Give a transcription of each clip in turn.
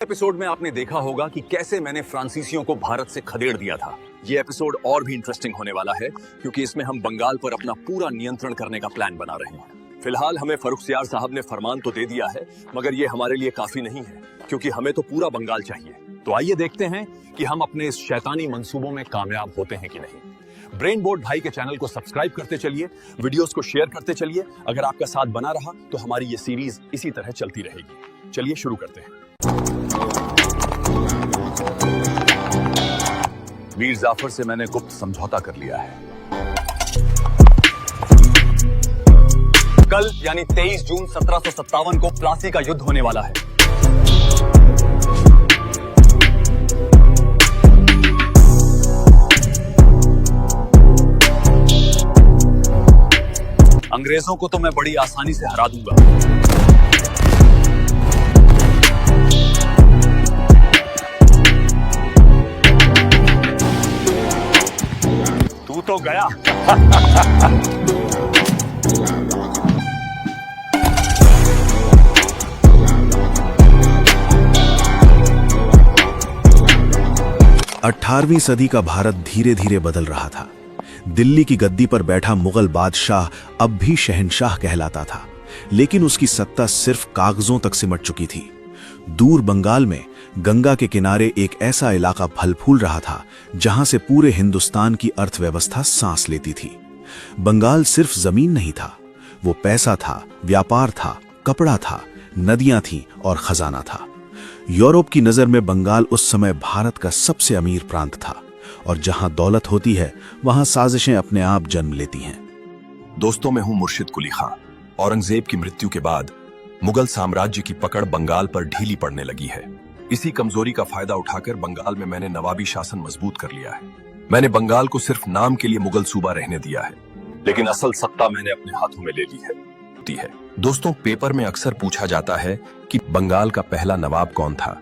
Episode में आपने देखा होगा कि कैसे मैंने फ्रांसीसियों को भारत से खदेड़ दिया था। ये एपिसोड और भी इंटरेस्टिंग होने वाला है क्योंकि इसमें हम बंगाल पर अपना पूरा नियंत्रण करने का प्लान बना रहे हैं। फिलहाल हमें फर्रुखसियार साहब ने फरमान तो दे दिया है, मगर ये हमारे लिए काफी नहीं है क्योंकि हमें तो पूरा बंगाल चाहिए। तो आइए देखते हैं कि हम अपने इस शैतानी मंसूबों में कामयाब होते हैं कि नहीं। ब्रेन बोर्ड भाई के चैनल को सब्सक्राइब करते चलिए, वीडियोस को शेयर करते चलिए। अगर आपका साथ बना रहा तो हमारी ये सीरीज इसी तरह चलती रहेगी। चलिए शुरू करते हैं। मीर जाफर से मैंने गुप्त समझौता कर लिया है। कल यानी 23 जून 1757 को प्लासी का युद्ध होने वाला है। अंग्रेजों को तो मैं बड़ी आसानी से हरा दूंगा। तू तो गया। अठारहवीं सदी का भारत धीरे धीरे बदल रहा था। दिल्ली की गद्दी पर बैठा मुगल बादशाह अब भी शहंशाह कहलाता था, लेकिन उसकी सत्ता सिर्फ कागजों तक सिमट चुकी थी। दूर बंगाल में गंगा के किनारे एक ऐसा इलाका फल फूल रहा था जहां से पूरे हिंदुस्तान की अर्थव्यवस्था सांस लेती थी। बंगाल सिर्फ जमीन नहीं था, वो पैसा था, व्यापार था, कपड़ा था, नदियां थीं और खजाना था। यूरोप की नजर में बंगाल उस समय भारत का सबसे अमीर प्रांत था, और जहां दौलत होती है वहां साजिशें अपने आप जन्म लेती हैं। दोस्तों, मैं हूं मुर्शिद कुली खां। औरंगजेब की मृत्यु के बाद मुगल साम्राज्य की पकड़ बंगाल पर ढीली पड़ने लगी है। इसी कमजोरी का फायदा उठाकर बंगाल में मैंने नवाबी शासन मजबूत कर लिया है। मैंने बंगाल को सिर्फ नाम के लिए मुगल सूबा रहने दिया है, लेकिन असल सत्ता मैंने अपने हाथों में ले ली है। दोस्तों, पेपर में अक्सर पूछा जाता है कि बंगाल का पहला नवाब कौन था,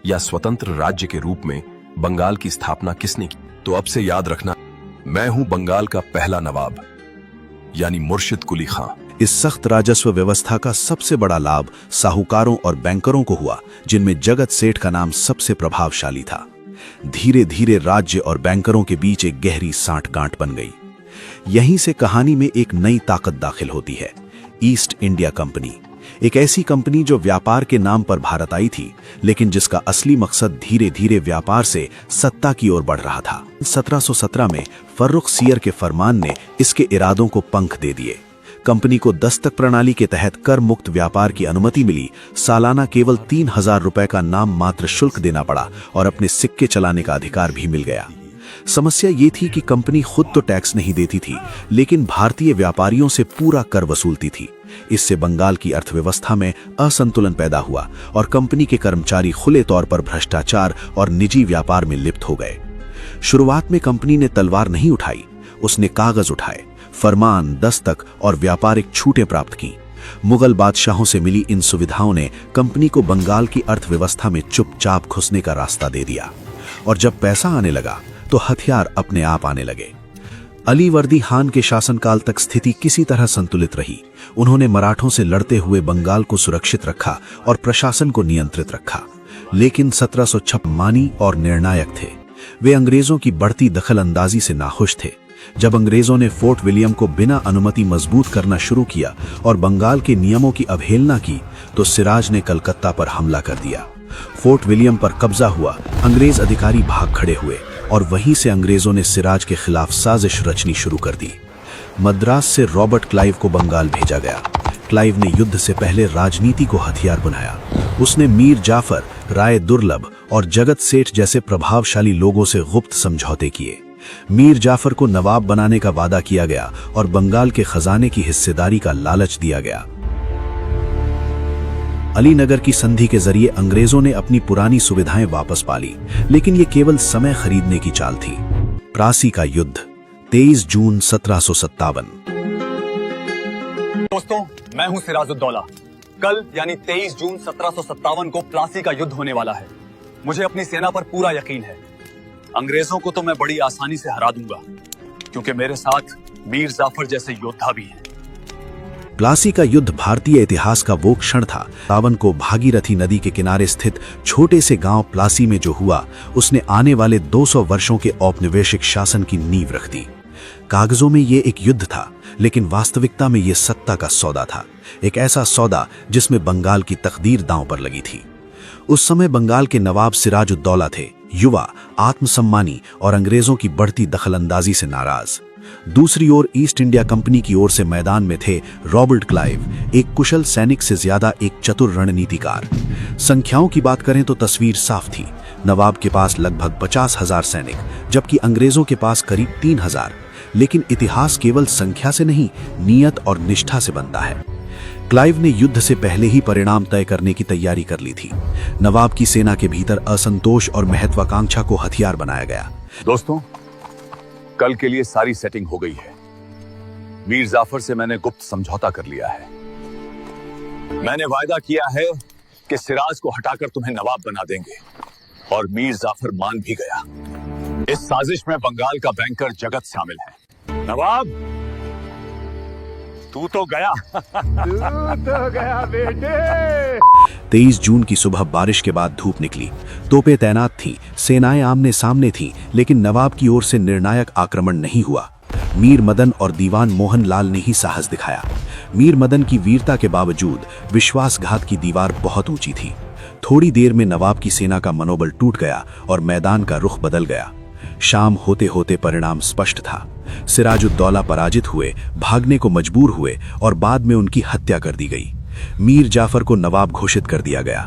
या स्वतंत्र राज्य के रूप में बंगाल की स्थापना किसने की। तो अब से याद रखना, मैं हूं बंगाल का पहला नवाब, यानी मुर्शिद कुली खां। इस सख्त राजस्व व्यवस्था का सबसे बड़ा लाभ साहूकारों और बैंकरों को हुआ, जिनमें जगत सेठ का नाम सबसे प्रभावशाली था। धीरे धीरे राज्य और बैंकरों के बीच एक गहरी सांठगांठ बन गई। यहीं से कहानी में एक नई ताकत दाखिल होती है, ईस्ट इंडिया कंपनी। एक ऐसी कंपनी जो व्यापार के नाम पर भारत आई थी, लेकिन जिसका असली मकसद धीरे धीरे व्यापार से सत्ता की ओर बढ़ रहा था। 1717 में फर्रुखसियर के फरमान ने इसके इरादों को पंख दे दिए। कंपनी को दस्तक प्रणाली के तहत कर मुक्त व्यापार की अनुमति मिली। सालाना केवल 3000 रुपए का नाम मात्र शुल्क देना पड़ा और अपने सिक्के चलाने का अधिकार भी मिल गया। समस्या ये थी कि कंपनी खुद तो टैक्स नहीं देती थी, लेकिन भारतीय व्यापारियों से पूरा कर वसूलती थी। इससे बंगाल की अर्थव्यवस्था में असंतुलन पैदा हुआ और कंपनी के कर्मचारी खुले तौर पर भ्रष्टाचार और निजी व्यापार में लिप्त हो गए। शुरुआत में कंपनी ने तलवार नहीं उठाई, उसने कागज उठाए, फरमान, दस्तक और व्यापारिक छूटें प्राप्त की। मुगल बादशाहों से मिली इन सुविधाओं ने कंपनी को बंगाल की अर्थव्यवस्था में चुपचाप घुसने का रास्ता दे दिया। और जब पैसा आने लगा तो हथियार अपने आप आने लगे। अली वर्दी खान के शासनकाल तक स्थिति किसी तरह संतुलित रही। उन्होंने मराठों से लड़ते हुए बंगाल को सुरक्षित रखा और प्रशासन को नियंत्रित रखा। लेकिन 1756 मानी और निर्णायक थे। वे अंग्रेजों की बढ़ती दखल अंदाजी से नाखुश थे। जब अंग्रेजों ने फोर्ट विलियम को बिना अनुमति मजबूत करना शुरू किया और बंगाल के नियमों की अवहेलना की, तो सिराज ने कलकत्ता पर हमला कर दिया। फोर्ट विलियम पर कब्जा हुआ, अंग्रेज अधिकारी भाग खड़े हुए और वहीं से अंग्रेजों ने सिराज के खिलाफ साजिश रचनी शुरू कर दी। मद्रास से रॉबर्ट क्लाइव को बंगाल भेजा गया। क्लाइव ने युद्ध से पहले राजनीति को हथियार बनाया। उसने मीर जाफर, राय दुर्लभ और जगत सेठ जैसे प्रभावशाली लोगों से गुप्त समझौते किए। मीर जाफर को नवाब बनाने का वादा किया गया और बंगाल के खजाने की हिस्सेदारी का लालच दिया गया। अलीनगर की संधि के जरिए अंग्रेजों ने अपनी पुरानी सुविधाएं वापस पा ली, लेकिन ये केवल समय खरीदने की चाल थी। प्लासी का युद्ध, 23 जून 1757। दोस्तों, मैं हूं सिराजुद्दौला। कल यानी 23 जून 1757 को प्लासी का युद्ध होने वाला है। मुझे अपनी सेना पर पूरा यकीन है। अंग्रेजों को तो मैं बड़ी आसानी से हरा दूंगा, क्योंकि मेरे साथ मीर जाफर जैसे योद्धा भी हैं। प्लासी का युद्ध भारतीय इतिहास का वो क्षण था रावण को भागीरथी नदी के किनारे स्थित छोटे से गांव प्लासी में जो हुआ उसने आने वाले 200 वर्षों के औपनिवेशिक शासन की नींव रख दी। कागजों में ये एक युद्ध था, लेकिन वास्तविकता में ये सत्ता का सौदा था, एक ऐसा सौदा जिसमें बंगाल की तकदीर दांव पर लगी थी। उस समय बंगाल के नवाब सिराजुद्दौला थे, युवा, आत्मसम्मानी और अंग्रेजों की बढ़ती दखलंदाजी से नाराज। दूसरी ओर ईस्ट इंडिया कंपनी की ओर से मैदान में थे रॉबर्ट क्लाइव, एक कुशल सैनिक से ज्यादा एक चतुर रणनीतिकार। संख्याओं की बात करें तो तस्वीर साफ थी। नवाब के पास लगभग 50,000 सैनिक, जबकि अंग्रेजों के पास करीब 3,000। लेकिन इतिहास केवल संख्या से नहीं, नियत और निष्ठा से बनता है। क्लाइव ने युद्ध से पहले ही परिणाम तय करने की तैयारी कर ली थी। नवाब की सेना के भीतर असंतोष और महत्वाकांक्षा को हथियार बनाया गया। दोस्तों, कल के लिए सारी सेटिंग हो गई है। मीर जाफर से मैंने गुप्त समझौता कर लिया है। मैंने वायदा किया है कि सिराज को हटाकर तुम्हें नवाब बना देंगे, और मीर जाफर मान भी गया। इस साजिश में बंगाल का बैंकर जगत शामिल है। नवाब, तू तो गया। तू तो गया बेटे। 23 जून की सुबह बारिश के बाद धूप निकली। तोपें तैनात थीं, सेनाएं आमने सामने थीं, लेकिन नवाब की ओर से निर्णायक आक्रमण नहीं हुआ। मीर मदन और दीवान मोहन लाल ने ही साहस दिखाया। मीर मदन की वीरता के बावजूद विश्वासघात की दीवार बहुत ऊंची थी। थोड़ी देर में नवाब की सेना का मनोबल टूट गया और मैदान का रुख बदल गया। शाम होते होते परिणाम स्पष्ट था। सिराजुद्दौला पराजित हुए, भागने को मजबूर हुए और बाद में उनकी हत्या कर दी गई। मीर जाफर को नवाब घोषित कर दिया गया।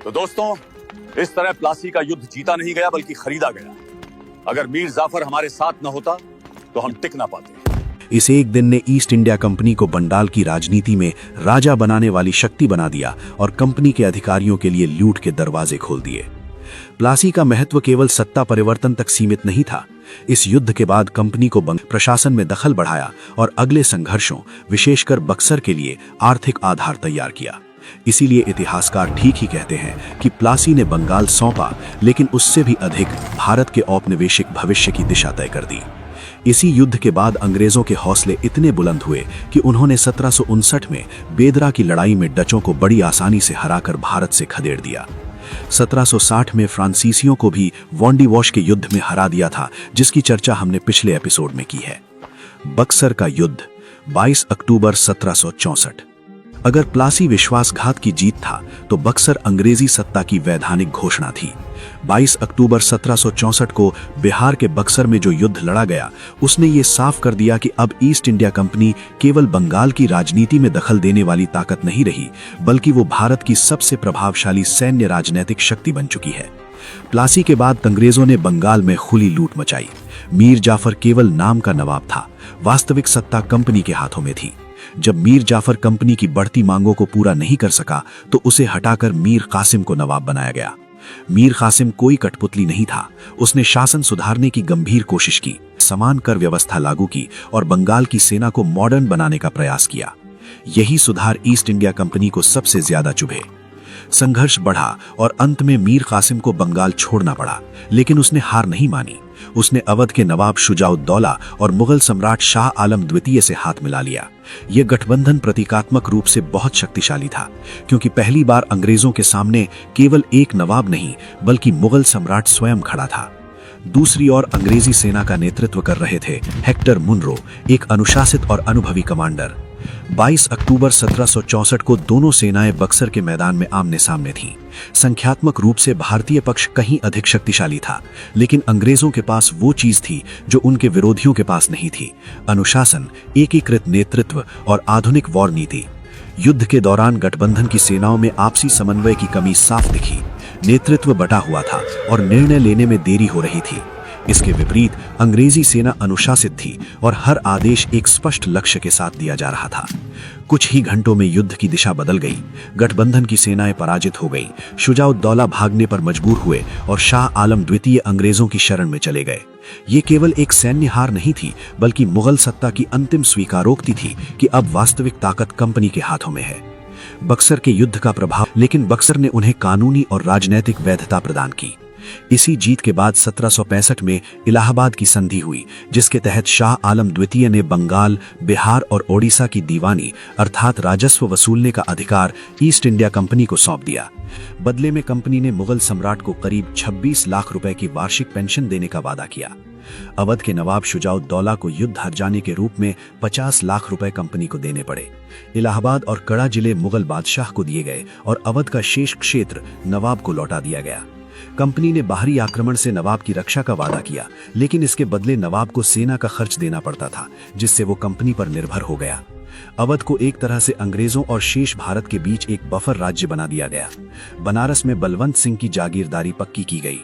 तो दोस्तों, इस तरह प्लासी का युद्ध जीता नहीं गया बल्कि खरीदा गया। अगर मीर जाफर हमारे साथ न होता तो हम टिक ना पाते। इस एक दिन ने ईस्ट इंडिया कंपनी को बंगाल की राजनीति में राजा बनाने वाली शक्ति बना दिया और कंपनी के अधिकारियों के लिए लूट के दरवाजे खोल दिए। प्लासी का महत्व केवल सत्ता परिवर्तन तक सीमित नहीं था। इस युद्ध के बाद कंपनी को प्रशासन में दखल बढ़ाया और अगले संघर्षों, विशेषकर बक्सर के लिए आर्थिक आधार तैयार किया। इसीलिए इतिहासकार ठीक ही कहते हैं कि प्लासी ने बंगाल सौंपा, लेकिन उससे भी अधिक भारत के औपनिवेशिक भविष्य की दिशा तय कर दी। इसी युद्ध के बाद अंग्रेजों के हौसले इतने बुलंद हुए कि उन्होंने 1759 में बेदरा की लड़ाई में डचों को बड़ी आसानी से हराकर भारत से खदेड़ दिया। 1760 में फ्रांसीसियों को भी वॉन्डीवॉश के युद्ध में हरा दिया था, जिसकी चर्चा हमने पिछले एपिसोड में की है। बक्सर का युद्ध 22 अक्टूबर 1764। अगर प्लासी विश्वासघात की जीत था तो बक्सर अंग्रेजी सत्ता की वैधानिक घोषणा थी। 22 अक्टूबर 1764 को बिहार के बक्सर में जो युद्ध लड़ा गया, उसने ये साफ कर दिया कि अब ईस्ट इंडिया कंपनी केवल बंगाल की राजनीति में दखल देने वाली ताकत नहीं रही, बल्कि वो भारत की सबसे प्रभावशाली सैन्य राजनीतिक शक्ति बन चुकी है। प्लासी के बाद अंग्रेजों ने बंगाल में खुली लूट मचाई। मीर जाफर केवल नाम का नवाब था, वास्तविक सत्ता कंपनी के हाथों में थी। जब मीर जाफर कंपनी की बढ़ती मांगों को पूरा नहीं कर सका तो उसे हटाकर मीर कासिम को नवाब बनाया गया। मीर कासिम कोई कठपुतली नहीं था। उसने शासन सुधारने की गंभीर कोशिश की, समान कर व्यवस्था लागू की और बंगाल की सेना को मॉडर्न बनाने का प्रयास किया। यही सुधार ईस्ट इंडिया कंपनी को सबसे ज्यादा चुभे। संघर्ष बढ़ा और अंत में मीर कासिम को बंगाल छोड़ना पड़ा, लेकिन उसने हार नहीं मानी। उसने अवध के नवाब शुजाउद्दौला और मुगल सम्राट शाह आलम द्वितीय से हाथ मिला लिया। यह गठबंधन प्रतीकात्मक रूप से बहुत शक्तिशाली था, क्योंकि पहली बार अंग्रेजों के सामने केवल एक नवाब नहीं बल्कि मुगल सम्राट स्वयं खड़ा था। दूसरी ओर अंग्रेजी सेना का नेतृत्व कर रहे थे हेक्टर मुनरो, एक अनुशासित और अनुभवी कमांडर। 22 अक्टूबर 1764 को दोनों सेनाएं बक्सर के मैदान में आमने सामने थीं। संख्यात्मक रूप से भारतीय पक्ष कहीं अधिक शक्तिशाली था, लेकिन अंग्रेजों के पास वो चीज थी जो उनके विरोधियों के पास नहीं थी: अनुशासन, एकीकृत नेतृत्व और आधुनिक वॉर नीति। युद्ध के दौरान गठबंधन की सेनाओं में आपसी समन्वय की कमी साफ दिखी। नेतृत्व बटा हुआ था और निर्णय लेने में देरी हो रही थी। इसके विपरीत अंग्रेजी सेना अनुशासित थी और हर आदेश एक स्पष्ट लक्ष्य के साथ दिया जा रहा था। कुछ ही घंटों में युद्ध की दिशा बदल गई। गठबंधन की सेनाएं पराजित हो गई। शुजाउद्दौला भागने पर मजबूर हुए और शाह आलम द्वितीय अंग्रेजों की शरण में चले गए। ये केवल एक सैन्य हार नहीं थी, बल्कि मुगल सत्ता की अंतिम स्वीकारोक्ति थी कि अब वास्तविक ताकत कंपनी के हाथों में है। बक्सर के युद्ध का प्रभाव, लेकिन बक्सर ने उन्हें कानूनी और राजनैतिक वैधता प्रदान की। इसी जीत के बाद 1765 में इलाहाबाद की संधि हुई, जिसके तहत शाह आलम द्वितीय ने बंगाल, बिहार और ओडिशा की दीवानी अर्थात राजस्व वसूलने का अधिकार ईस्ट इंडिया कंपनी को सौंप दिया। बदले में कंपनी ने मुगल सम्राट को करीब 26 लाख रुपए की वार्षिक पेंशन देने का वादा किया। अवध के नवाब शुजाउद्दौला को युद्ध हार जाने के रूप में 50 लाख रुपए कंपनी को देने पड़े। इलाहाबाद और कड़ा जिले मुगल बादशाह को दिए गए और अवध का शेष क्षेत्र नवाब को लौटा दिया गया। कंपनी ने बाहरी आक्रमण से नवाब की रक्षा का वादा किया, लेकिन इसके बदले नवाब को सेना का खर्च देना पड़ता था, जिससे वो कंपनी पर निर्भर हो गया। अवध को एक तरह से अंग्रेजों और शेष भारत के बीच एक बफर राज्य बना दिया गया। बनारस में बलवंत सिंह की जागीरदारी पक्की की गई।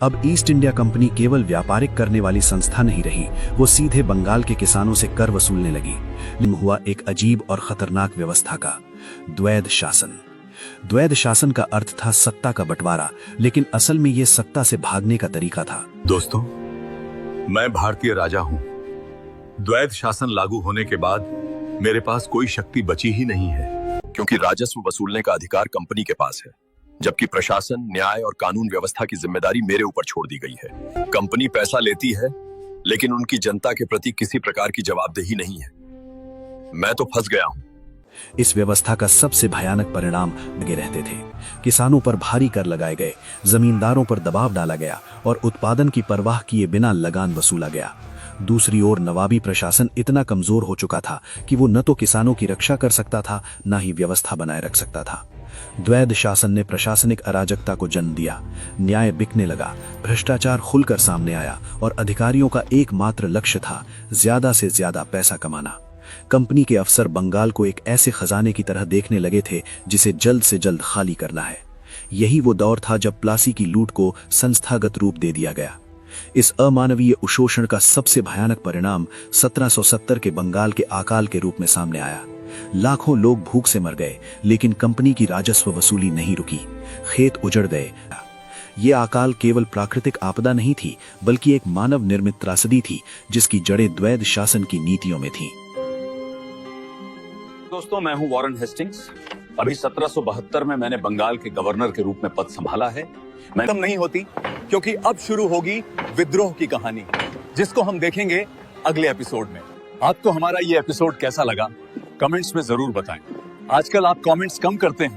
अब ईस्ट इंडिया कंपनी केवल व्यापारिक करने वाली संस्था नहीं रही, वो सीधे बंगाल के किसानों से कर वसूलने लगी। हुआ एक अजीब और खतरनाक व्यवस्था का द्वैध शासन। द्वैध शासन का अर्थ था सत्ता का बंटवारा, लेकिन असल में यह सत्ता से भागने का तरीका था। दोस्तों, मैं भारतीय राजा हूं। द्वैध शासन लागू होने के बाद मेरे पास कोई शक्ति बची ही नहीं है, क्योंकि राजस्व वसूलने का अधिकार कंपनी के पास है, जबकि प्रशासन, न्याय और कानून व्यवस्था की जिम्मेदारी मेरे ऊपर छोड़ दी गई है। कंपनी पैसा लेती है, लेकिन उनकी जनता के प्रति किसी प्रकार की जवाबदेही नहीं है। मैं तो फंस गया हूं। इस व्यवस्था का सबसे भयानक परिणाम लगे रहते थे। किसानों पर भारी कर लगाए गए, जमींदारों पर दबाव डाला गया और उत्पादन की परवाह किए बिना लगान वसूला गया। दूसरी ओर नवाबी प्रशासन इतना कमजोर हो चुका था कि वो न तो किसानों की रक्षा कर सकता था, न ही व्यवस्था बनाए रख सकता था। द्वैध शासन ने प्रशासनिक अराजकता को जन्म दिया, न्याय बिकने लगा, भ्रष्टाचार खुलकर सामने आया और अधिकारियों का एकमात्र लक्ष्य था ज्यादा से ज्यादा पैसा कमाना। कंपनी के अफसर बंगाल को एक ऐसे खजाने की तरह देखने लगे थे जिसे जल्द से जल्द खाली करना है। यही वो दौर था जब प्लासी की लूट को संस्थागत रूप दे दिया गया। इस अमानवीय उशोषण का सबसे भयानक परिणाम 1770 के बंगाल के अकाल के रूप में सामने आया। लाखों लोग भूख से मर गए, लेकिन कंपनी की राजस्व वसूली नहीं रुकी। खेत उजड़ गए। ये अकाल केवल प्राकृतिक आपदा नहीं थी, बल्कि एक मानव निर्मित त्रासदी थी, जिसकी जड़ें द्वैध शासन की नीतियों में थीं। दोस्तों, मैं हूं वॉरेन हेस्टिंग्स। अभी 1772 में मैंने बंगाल के गवर्नर के रूप में पद संभाला है। मैं खत्म नहीं होती, क्योंकि अब शुरू होगी विद्रोह की कहानी, जिसको हम देखेंगे अगले एपिसोड में। आपको हमारा ये एपिसोड कैसा लगा, कमेंट्स में जरूर बताएं। आजकल आप कमेंट्स कम करते हैं,